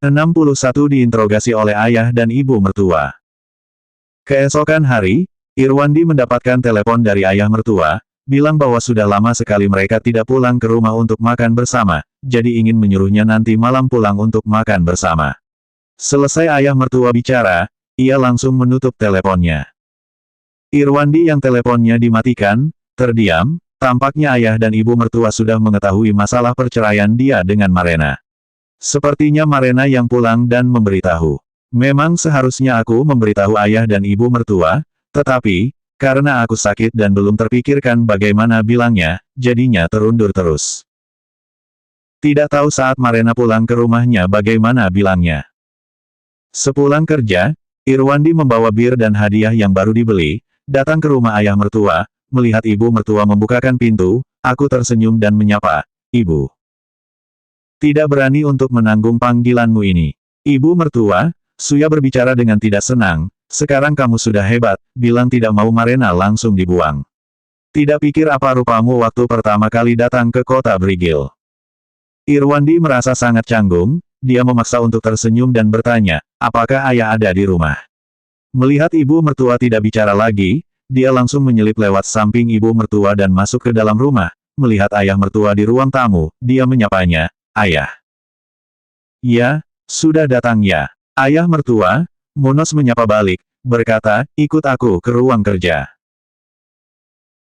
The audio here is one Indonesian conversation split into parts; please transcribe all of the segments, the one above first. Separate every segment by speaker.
Speaker 1: 61 diinterogasi oleh ayah dan ibu mertua. Keesokan hari, Irwandi mendapatkan telepon dari ayah mertua, bilang bahwa sudah lama sekali mereka tidak pulang ke rumah untuk makan bersama, jadi ingin menyuruhnya nanti malam pulang untuk makan bersama. Selesai ayah mertua bicara, ia langsung menutup teleponnya. Irwandi yang teleponnya dimatikan, terdiam, tampaknya ayah dan ibu mertua sudah mengetahui masalah perceraian dia dengan Marena. Sepertinya Marena yang pulang dan memberitahu. Memang seharusnya aku memberitahu ayah dan ibu mertua, tetapi, karena aku sakit dan belum terpikirkan bagaimana bilangnya, jadinya terundur terus. Tidak tahu saat Marena pulang ke rumahnya bagaimana bilangnya. Sepulang kerja, Irwandi membawa bir dan hadiah yang baru dibeli, datang ke rumah ayah mertua, melihat ibu mertua membukakan pintu, aku tersenyum dan menyapa, "Ibu." Tidak berani untuk menanggung panggilanmu ini. Ibu mertua, Suya berbicara dengan tidak senang, sekarang kamu sudah hebat, bilang tidak mau Marena langsung dibuang. Tidak pikir apa rupamu waktu pertama kali datang ke kota Brigil. Irwandi merasa sangat canggung, dia memaksa untuk tersenyum dan bertanya, apakah ayah ada di rumah? Melihat ibu mertua tidak bicara lagi, dia langsung menyelip lewat samping ibu mertua dan masuk ke dalam rumah. Melihat ayah mertua di ruang tamu, dia menyapanya, "Ayah." "Ya, sudah datang ya." Ayah mertua, Munos menyapa balik, berkata, "Ikut aku ke ruang kerja."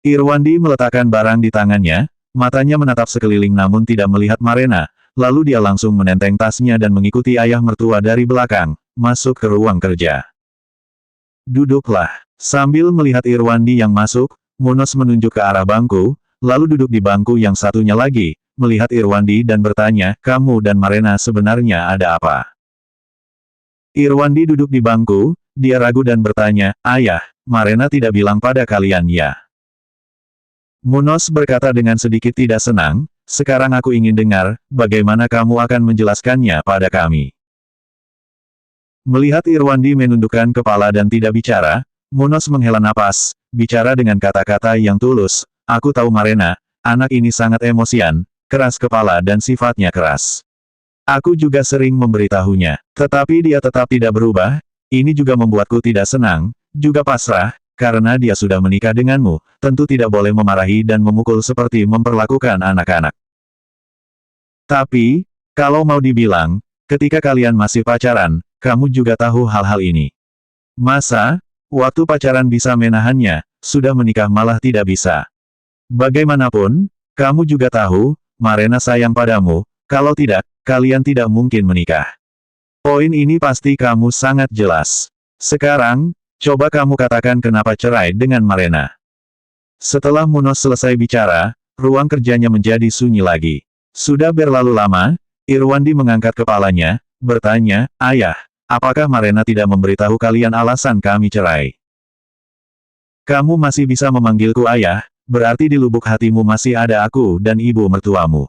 Speaker 1: Irwandi meletakkan barang di tangannya, matanya menatap sekeliling namun tidak melihat Marena, lalu dia langsung menenteng tasnya dan mengikuti ayah mertua dari belakang, masuk ke ruang kerja. "Duduklah." Sambil melihat Irwandi yang masuk, Munos menunjuk ke arah bangku, lalu duduk di bangku yang satunya lagi, melihat Irwandi dan bertanya, "Kamu dan Marena sebenarnya ada apa?" Irwandi duduk di bangku, dia ragu dan bertanya, "Ayah, Marena tidak bilang pada kalian ya?" Munos berkata dengan sedikit tidak senang, "Sekarang aku ingin dengar, bagaimana kamu akan menjelaskannya pada kami." Melihat Irwandi menundukkan kepala dan tidak bicara, Munos menghela napas, bicara dengan kata-kata yang tulus, "Aku tahu Marena, anak ini sangat emosian, keras kepala dan sifatnya keras. Aku juga sering memberitahunya, tetapi dia tetap tidak berubah, ini juga membuatku tidak senang, juga pasrah, karena dia sudah menikah denganmu, tentu tidak boleh memarahi dan memukul seperti memperlakukan anak-anak. Tapi, kalau mau dibilang, ketika kalian masih pacaran, kamu juga tahu hal-hal ini. Masa, waktu pacaran bisa menahannya, sudah menikah malah tidak bisa. Bagaimanapun, kamu juga tahu, Marena sayang padamu, kalau tidak, kalian tidak mungkin menikah. Poin ini pasti kamu sangat jelas. Sekarang, coba kamu katakan kenapa cerai dengan Marena." Setelah Munos selesai bicara, ruang kerjanya menjadi sunyi lagi. Sudah berlalu lama, Irwandi mengangkat kepalanya, bertanya, "Ayah, apakah Marena tidak memberitahu kalian alasan kami cerai?" "Kamu masih bisa memanggilku ayah, berarti di lubuk hatimu masih ada aku dan ibu mertuamu."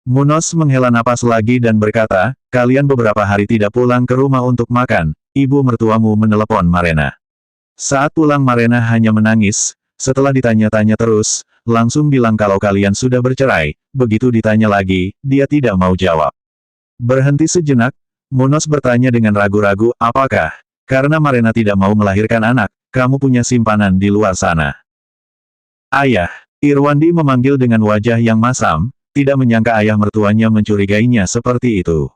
Speaker 1: Munos menghela napas lagi dan berkata, "Kalian beberapa hari tidak pulang ke rumah untuk makan, ibu mertuamu menelepon Marena. Saat pulang Marena hanya menangis, setelah ditanya-tanya terus, langsung bilang kalau kalian sudah bercerai, begitu ditanya lagi, dia tidak mau jawab." Berhenti sejenak, Munos bertanya dengan ragu-ragu, "Apakah, karena Marena tidak mau melahirkan anak, kamu punya simpanan di luar sana?" "Ayah." Irwandi memanggil dengan wajah yang masam, tidak menyangka ayah mertuanya mencurigainya seperti itu.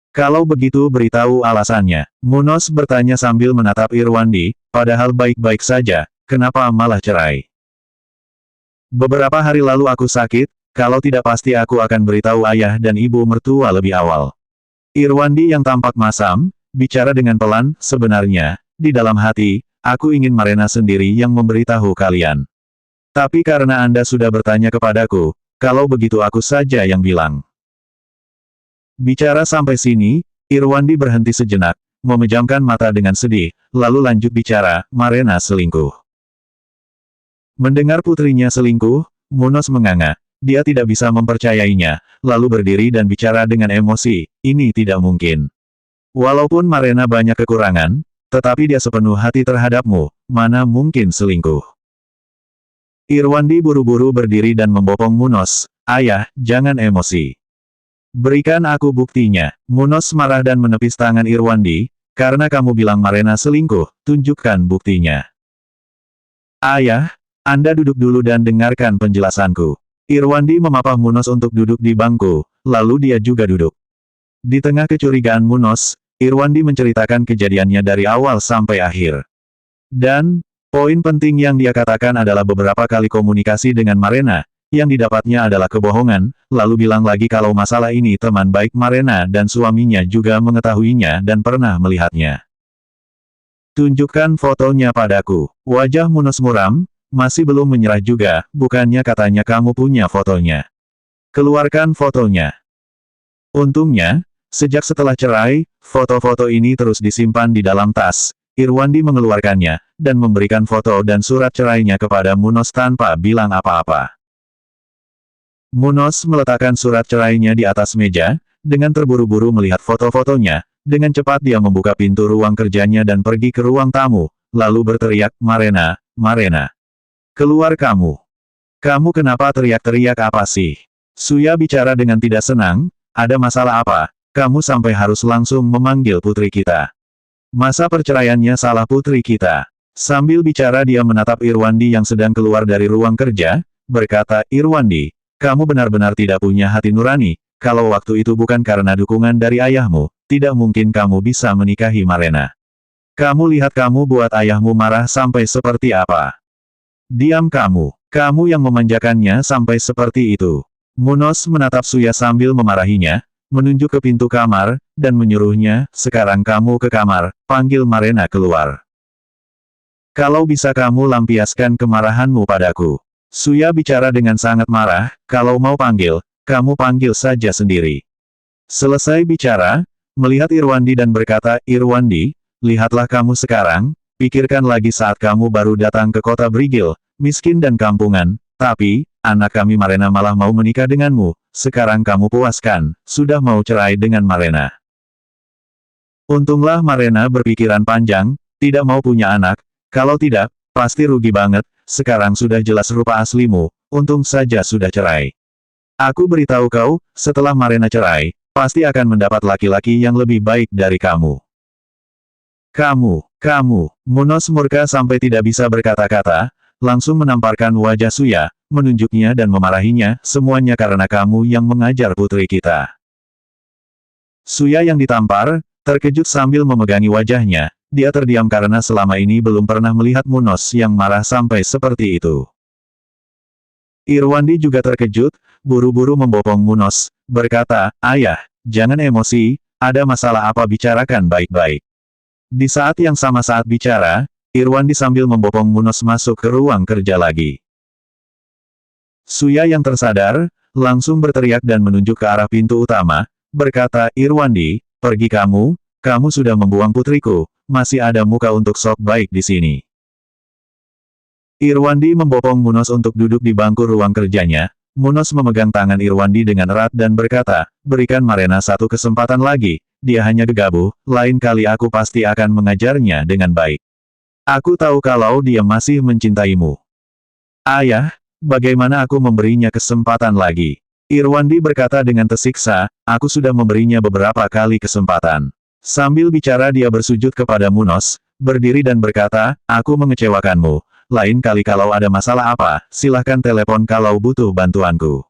Speaker 1: "Kalau begitu beritahu alasannya." Munos bertanya sambil menatap Irwandi, "Padahal baik-baik saja, kenapa malah cerai?" "Beberapa hari lalu aku sakit, kalau tidak pasti aku akan beritahu ayah dan ibu mertua lebih awal." Irwandi yang tampak masam, bicara dengan pelan, "Sebenarnya, di dalam hati, aku ingin Marena sendiri yang memberitahu kalian. Tapi karena Anda sudah bertanya kepadaku, kalau begitu aku saja yang bilang." Bicara sampai sini, Irwandi berhenti sejenak, memejamkan mata dengan sedih, lalu lanjut bicara, "Marena selingkuh." Mendengar putrinya selingkuh, Munos menganga. Dia tidak bisa mempercayainya, lalu berdiri dan bicara dengan emosi, "Ini tidak mungkin. Walaupun Marena banyak kekurangan, tetapi dia sepenuh hati terhadapmu, mana mungkin selingkuh." Irwandi buru-buru berdiri dan membopong Munos, "Ayah, jangan emosi. Berikan aku buktinya. Munos marah dan menepis tangan Irwandi, karena kamu bilang Marena selingkuh, tunjukkan buktinya. Ayah, Anda duduk dulu dan dengarkan penjelasanku. Irwandi memapah Munos untuk duduk di bangku, lalu dia juga duduk. Di tengah kecurigaan Munos, Irwandi menceritakan kejadiannya dari awal sampai akhir. Dan, poin penting yang dia katakan adalah beberapa kali komunikasi dengan Marena, yang didapatnya adalah kebohongan, lalu bilang lagi kalau masalah ini teman baik Marena dan suaminya juga mengetahuinya dan pernah melihatnya. Tunjukkan fotonya padaku. Wajah Munos muram, masih belum menyerah juga, bukannya katanya kamu punya fotonya. Keluarkan fotonya. Untungnya, sejak setelah cerai, foto-foto ini terus disimpan di dalam tas. Irwandi mengeluarkannya, dan memberikan foto dan surat cerainya kepada Munos tanpa bilang apa-apa. Munos meletakkan surat cerainya di atas meja, dengan terburu-buru melihat foto-fotonya, dengan cepat dia membuka pintu ruang kerjanya dan pergi ke ruang tamu, lalu berteriak, Marena, Marena. Keluar kamu. Kamu kenapa teriak-teriak apa sih? Suya bicara dengan tidak senang, ada masalah apa? Kamu sampai harus langsung memanggil putri kita. Masa perceraiannya salah putri kita? Sambil bicara dia menatap Irwandi yang sedang keluar dari ruang kerja, berkata, Irwandi, kamu benar-benar tidak punya hati nurani, kalau waktu itu bukan karena dukungan dari ayahmu, tidak mungkin kamu bisa menikahi Marena. Kamu lihat kamu buat ayahmu marah sampai seperti apa. Diam kamu yang memanjakannya sampai seperti itu. Munos menatap Suya sambil memarahinya, menunjuk ke pintu kamar, dan menyuruhnya, sekarang kamu ke kamar, panggil Marena keluar. Kalau bisa kamu lampiaskan kemarahanmu padaku. Suya bicara dengan sangat marah, kalau mau panggil, kamu panggil saja sendiri. Selesai bicara, melihat Irwandi dan berkata, Irwandi, lihatlah kamu sekarang, pikirkan lagi saat kamu baru datang ke kota Brigil, miskin dan kampungan, tapi, anak kami Marena malah mau menikah denganmu, sekarang kamu puaskan, sudah mau cerai dengan Marena. Untunglah Marena berpikiran panjang, tidak mau punya anak, kalau tidak, pasti rugi banget. Sekarang sudah jelas rupa aslimu, untung saja sudah cerai. Aku beritahu kau, setelah Marena cerai, pasti akan mendapat laki-laki yang lebih baik dari kamu. Kamu, Munos murka sampai tidak bisa berkata-kata, langsung menamparkan wajah Suya, menunjuknya dan memarahinya, semuanya karena kamu yang mengajar putri kita. Suya yang ditampar, terkejut sambil memegangi wajahnya. Dia terdiam karena selama ini belum pernah melihat Munos yang marah sampai seperti itu. Irwandi juga terkejut, buru-buru membopong Munos, berkata, Ayah, jangan emosi, ada masalah apa bicarakan baik-baik. Di saat yang sama saat bicara, Irwandi sambil membopong Munos masuk ke ruang kerja lagi. Suya yang tersadar, langsung berteriak dan menunjuk ke arah pintu utama, berkata, Irwandi, pergi kamu sudah membuang putriku. Masih ada muka untuk sok baik di sini. Irwandi membopong Munos untuk duduk di bangku ruang kerjanya. Munos memegang tangan Irwandi dengan erat dan berkata, berikan Marena satu kesempatan lagi, dia hanya gegabah, lain kali aku pasti akan mengajarnya dengan baik. Aku tahu kalau dia masih mencintaimu. Ayah, bagaimana aku memberinya kesempatan lagi? Irwandi berkata dengan tersiksa, aku sudah memberinya beberapa kali kesempatan. Sambil bicara dia bersujud kepada Munos, berdiri dan berkata, aku mengecewakanmu, lain kali kalau ada masalah apa, silahkan telepon kalau butuh bantuanku.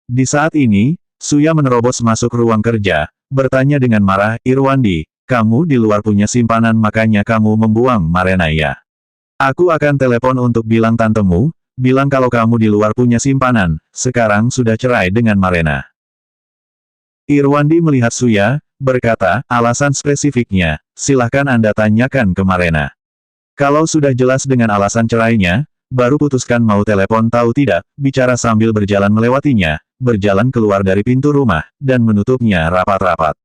Speaker 1: Di saat ini, Suya menerobos masuk ruang kerja, bertanya dengan marah, Irwandi, kamu di luar punya simpanan makanya kamu membuang Marena ya? Aku akan telepon untuk bilang tantemu, bilang kalau kamu di luar punya simpanan, sekarang sudah cerai dengan Marena. Irwandi melihat Suya, berkata, alasan spesifiknya, silahkan Anda tanyakan ke Marena. Kalau sudah jelas dengan alasan cerainya, baru putuskan mau telepon tahu tidak, bicara sambil berjalan melewatinya, berjalan keluar dari pintu rumah, dan menutupnya rapat-rapat.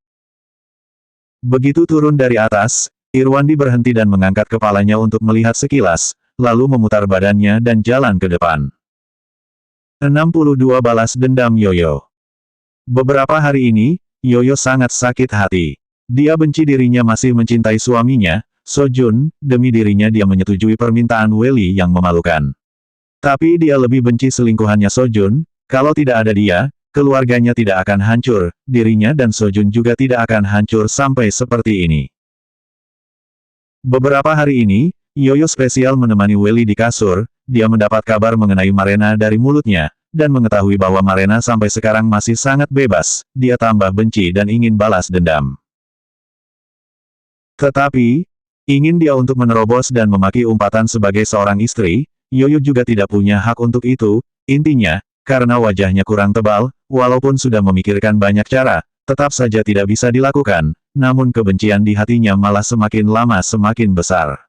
Speaker 1: Begitu turun dari atas, Irwandi berhenti dan mengangkat kepalanya untuk melihat sekilas, lalu memutar badannya dan jalan ke depan. 62 Balas dendam Yoyo. Beberapa hari ini, Yoyo sangat sakit hati. Dia benci dirinya masih mencintai suaminya, Sojun, demi dirinya dia menyetujui permintaan Weli yang memalukan. Tapi dia lebih benci selingkuhannya Sojun, kalau tidak ada dia, keluarganya tidak akan hancur, dirinya dan Sojun juga tidak akan hancur sampai seperti ini. Beberapa hari ini, Yoyo spesial menemani Welly di kasur, dia mendapat kabar mengenai Marena dari mulutnya, dan mengetahui bahwa Marena sampai sekarang masih sangat bebas, dia tambah benci dan ingin balas dendam. Tetapi, ingin dia untuk menerobos dan memaki umpatan sebagai seorang istri, Yoyo juga tidak punya hak untuk itu, intinya, karena wajahnya kurang tebal, walaupun sudah memikirkan banyak cara, tetap saja tidak bisa dilakukan, namun kebencian di hatinya malah semakin lama semakin besar.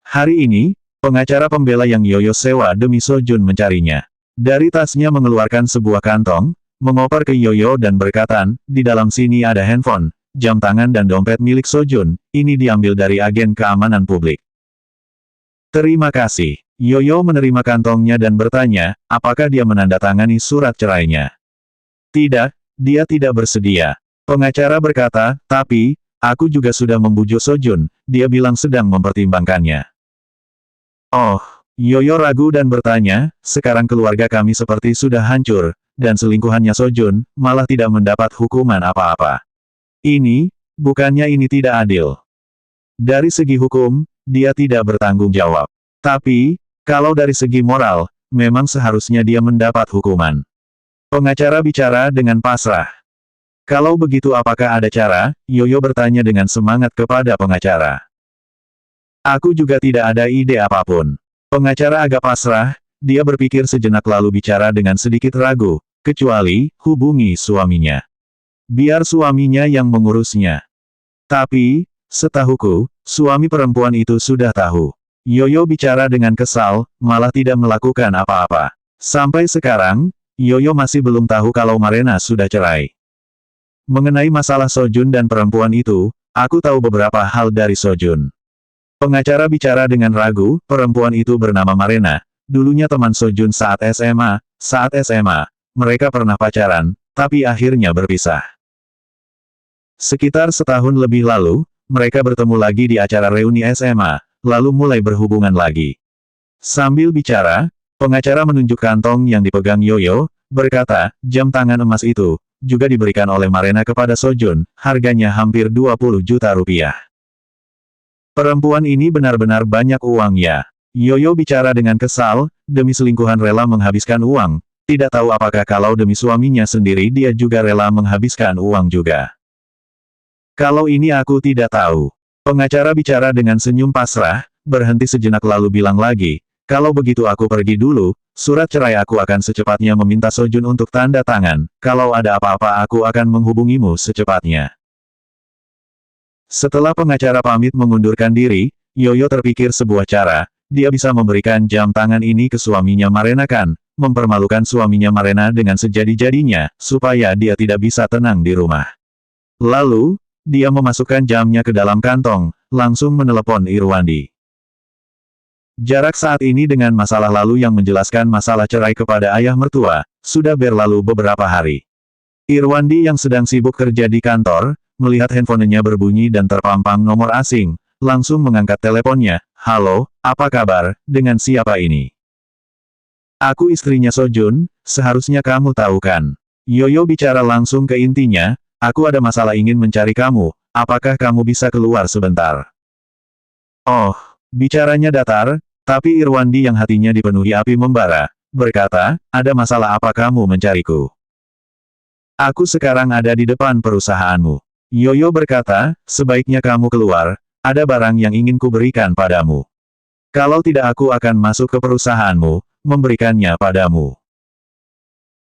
Speaker 1: Hari ini, pengacara pembela yang Yoyo sewa demi Sojun mencarinya. Dari tasnya mengeluarkan sebuah kantong, mengoper ke Yoyo dan berkata, di dalam sini ada handphone, jam tangan dan dompet milik Sojun, ini diambil dari agen keamanan publik. Terima kasih. Yoyo menerima kantongnya dan bertanya, apakah dia menandatangani surat cerainya. Tidak, dia tidak bersedia. Pengacara berkata, tapi, aku juga sudah membujuk Sojun, dia bilang sedang mempertimbangkannya. Oh, Yoyo ragu dan bertanya, sekarang keluarga kami seperti sudah hancur, dan selingkuhannya Sojun, malah tidak mendapat hukuman apa-apa. Bukannya ini tidak adil. Dari segi hukum, dia tidak bertanggung jawab. Tapi, kalau dari segi moral, memang seharusnya dia mendapat hukuman. Pengacara bicara dengan pasrah. Kalau begitu apakah ada cara? Yoyo bertanya dengan semangat kepada pengacara. Aku juga tidak ada ide apapun. Pengacara agak pasrah, dia berpikir sejenak lalu bicara dengan sedikit ragu, kecuali, hubungi suaminya. Biar suaminya yang mengurusnya. Tapi, setahuku, suami perempuan itu sudah tahu. Yoyo bicara dengan kesal, malah tidak melakukan apa-apa. Sampai sekarang, Yoyo masih belum tahu kalau Marena sudah cerai. Mengenai masalah Sojun dan perempuan itu, aku tahu beberapa hal dari Sojun. Pengacara bicara dengan ragu, perempuan itu bernama Marena, dulunya teman Sojun saat SMA, mereka pernah pacaran, tapi akhirnya berpisah. Sekitar setahun lebih lalu, mereka bertemu lagi di acara reuni SMA, lalu mulai berhubungan lagi. Sambil bicara, pengacara menunjuk kantong yang dipegang Yoyo, berkata, jam tangan emas itu, juga diberikan oleh Marena kepada Sojun, harganya hampir 20 juta rupiah. Perempuan ini benar-benar banyak uang ya. Yoyo bicara dengan kesal, demi selingkuhan rela menghabiskan uang, tidak tahu apakah kalau demi suaminya sendiri dia juga rela menghabiskan uang juga. Kalau ini aku tidak tahu. Pengacara bicara dengan senyum pasrah, berhenti sejenak lalu bilang lagi, kalau begitu aku pergi dulu, surat cerai aku akan secepatnya meminta Sojun untuk tanda tangan, kalau ada apa-apa aku akan menghubungimu secepatnya. Setelah pengacara pamit mengundurkan diri, Yoyo terpikir sebuah cara, dia bisa memberikan jam tangan ini ke suaminya Marena kan, mempermalukan suaminya Marena dengan sejadi-jadinya, supaya dia tidak bisa tenang di rumah. Lalu, dia memasukkan jamnya ke dalam kantong, langsung menelepon Irwandi. Jarak saat ini dengan masalah lalu yang menjelaskan masalah cerai kepada ayah mertua, sudah berlalu beberapa hari. Irwandi yang sedang sibuk kerja di kantor, melihat handphonenya berbunyi dan terpampang nomor asing, langsung mengangkat teleponnya, halo, apa kabar, dengan siapa ini? Aku istrinya Sojun, seharusnya kamu tahu kan. Yoyo bicara langsung ke intinya, aku ada masalah ingin mencari kamu, apakah kamu bisa keluar sebentar? Oh, bicaranya datar, tapi Irwandi yang hatinya dipenuhi api membara, berkata, ada masalah apa kamu mencariku? Aku sekarang ada di depan perusahaanmu. Yoyo berkata, sebaiknya kamu keluar, ada barang yang ingin kuberikan padamu. Kalau tidak aku akan masuk ke perusahaanmu, memberikannya padamu.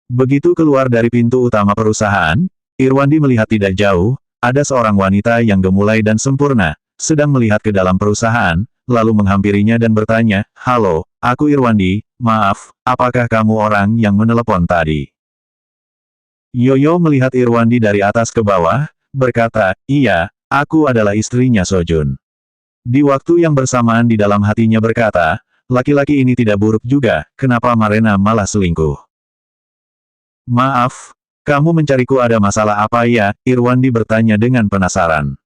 Speaker 1: Begitu keluar dari pintu utama perusahaan, Irwandi melihat tidak jauh, ada seorang wanita yang gemulai dan sempurna, sedang melihat ke dalam perusahaan, lalu menghampirinya dan bertanya, halo, aku Irwandi, maaf, apakah kamu orang yang menelepon tadi? Yoyo melihat Irwandi dari atas ke bawah, berkata, iya, aku adalah istrinya Sojun. Di waktu yang bersamaan di dalam hatinya berkata, laki-laki ini tidak buruk juga, kenapa Marena malah selingkuh? Maaf, kamu mencariku ada masalah apa ya? Irwandi bertanya dengan penasaran.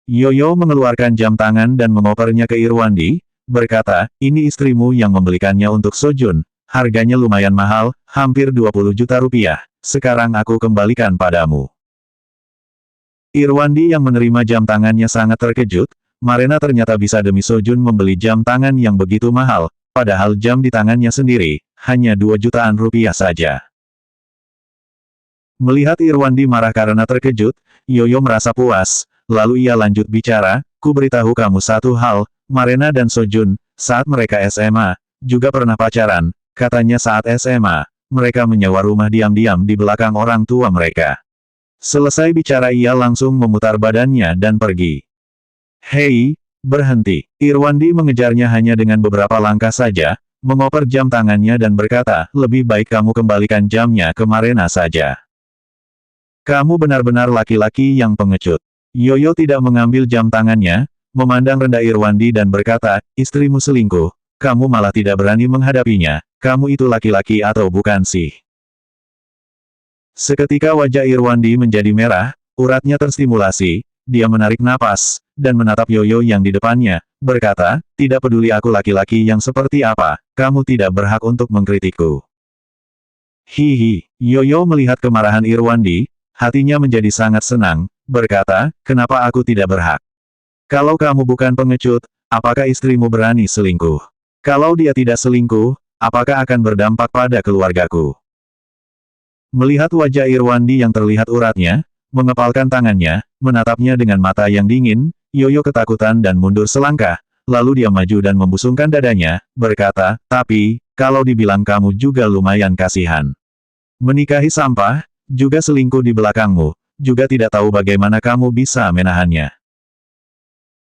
Speaker 1: Yoyo mengeluarkan jam tangan dan mengopernya ke Irwandi, berkata, ini istrimu yang membelikannya untuk Sojun, harganya lumayan mahal, hampir 20 juta rupiah. Sekarang aku kembalikan padamu. Irwandi yang menerima jam tangannya sangat terkejut, Marena ternyata bisa demi Sojun membeli jam tangan yang begitu mahal, padahal jam di tangannya sendiri, hanya 2 jutaan rupiah saja. Melihat Irwandi marah karena terkejut, Yoyo merasa puas, lalu ia lanjut bicara, ku beritahu kamu satu hal, Marena dan Sojun, saat mereka SMA, juga pernah pacaran, katanya saat SMA, mereka menyewa rumah diam-diam di belakang orang tua mereka. Selesai bicara ia langsung memutar badannya dan pergi. Hei, berhenti. Irwandi mengejarnya hanya dengan beberapa langkah saja, mengoper jam tangannya dan berkata, lebih baik kamu kembalikan jamnya ke Marena saja. Kamu benar-benar laki-laki yang pengecut. Yoyo tidak mengambil jam tangannya, memandang rendah Irwandi dan berkata, istrimu selingkuh, kamu malah tidak berani menghadapinya, kamu itu laki-laki atau bukan sih? Seketika wajah Irwandi menjadi merah, uratnya terstimulasi, dia menarik napas, dan menatap Yoyo yang di depannya, berkata, tidak peduli aku laki-laki yang seperti apa, kamu tidak berhak untuk mengkritikku. Hihi, Yoyo melihat kemarahan Irwandi, hatinya menjadi sangat senang, berkata, kenapa aku tidak berhak? Kalau kamu bukan pengecut, apakah istrimu berani selingkuh? Kalau dia tidak selingkuh, apakah akan berdampak pada keluargaku? Melihat wajah Irwandi yang terlihat uratnya, mengepalkan tangannya, menatapnya dengan mata yang dingin, Yoyo ketakutan dan mundur selangkah, lalu dia maju dan membusungkan dadanya, berkata, tapi, kalau dibilang kamu juga lumayan kasihan. Menikahi sampah, juga selingkuh di belakangmu, juga tidak tahu bagaimana kamu bisa menahannya.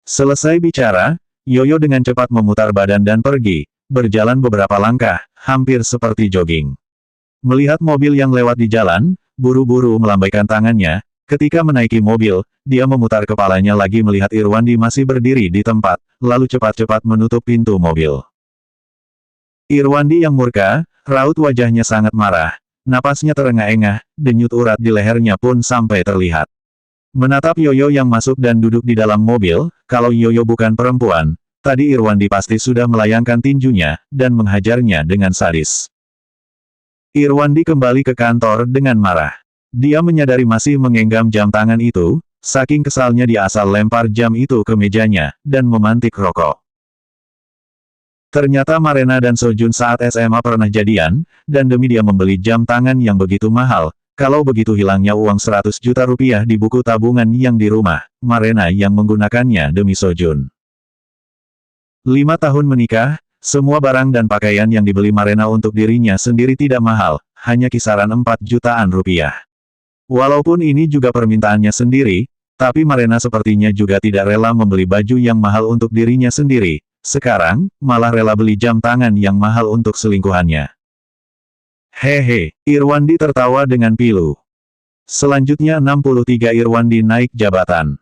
Speaker 1: Selesai bicara, Yoyo dengan cepat memutar badan dan pergi, berjalan beberapa langkah, hampir seperti jogging. Melihat mobil yang lewat di jalan, buru-buru melambaikan tangannya, ketika menaiki mobil, dia memutar kepalanya lagi melihat Irwandi masih berdiri di tempat, lalu cepat-cepat menutup pintu mobil. Irwandi yang murka, raut wajahnya sangat marah, napasnya terengah-engah, denyut urat di lehernya pun sampai terlihat. Menatap Yoyo yang masuk dan duduk di dalam mobil, kalau Yoyo bukan perempuan, tadi Irwandi pasti sudah melayangkan tinjunya, dan menghajarnya dengan sadis. Irwandi kembali ke kantor dengan marah. Dia menyadari masih menggenggam jam tangan itu, saking kesalnya dia asal lempar jam itu ke mejanya, dan memantik rokok. Ternyata Marena dan Sojun saat SMA pernah jadian, dan demi dia membeli jam tangan yang begitu mahal, kalau begitu hilangnya uang 100 juta rupiah di buku tabungan yang di rumah, Marena yang menggunakannya demi Sojun. 5 tahun menikah, semua barang dan pakaian yang dibeli Marena untuk dirinya sendiri tidak mahal, hanya kisaran 4 jutaan rupiah. Walaupun ini juga permintaannya sendiri, tapi Marena sepertinya juga tidak rela membeli baju yang mahal untuk dirinya sendiri, sekarang, malah rela beli jam tangan yang mahal untuk selingkuhannya. Hehe, Irwandi tertawa dengan pilu. Selanjutnya 63 Irwandi naik jabatan.